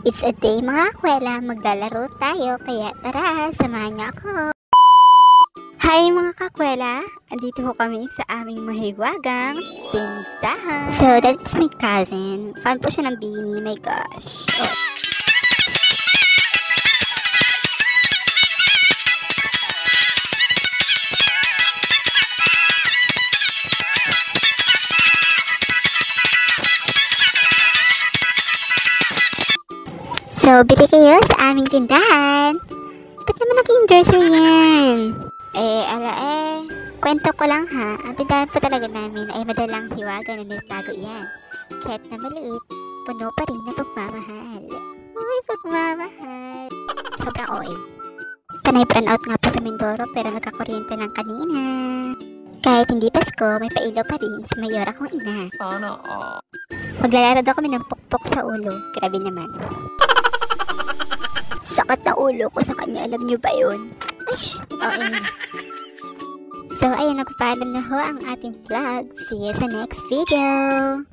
It's a day mga kakwela, maglalaro tayo, kaya tara, samahan niyo ako. Hi mga kakwela, andito ho kami sa aming mahiwagang tindahan. So that's my cousin, fan po siya ng Beanie, my gosh. Oh. So, bili kayo sa aming tindahan. Ba't naman nag-endorser yan? Kwento ko lang ha. Ang tindahan po talaga namin ay madalang hiwaga na nilitago yan. Kahit na maliit, puno pa rin na pagmamahal. Uy, pagmamahal. Sobrang OA. Panay brown out nga po sa Mindoro pero nagkakuryente lang kanina. Kahit hindi Pasko, may pailaw pa rin sa mayora kong ina. Sana all. Maglalaro daw kami ng pukpok sa ulo. Grabe naman. Sakit na ulo ko sa kanya. Alam nyo ba yun? Okay. So, ayun, nagpapaalam na ho ang ating vlog. See you sa next video.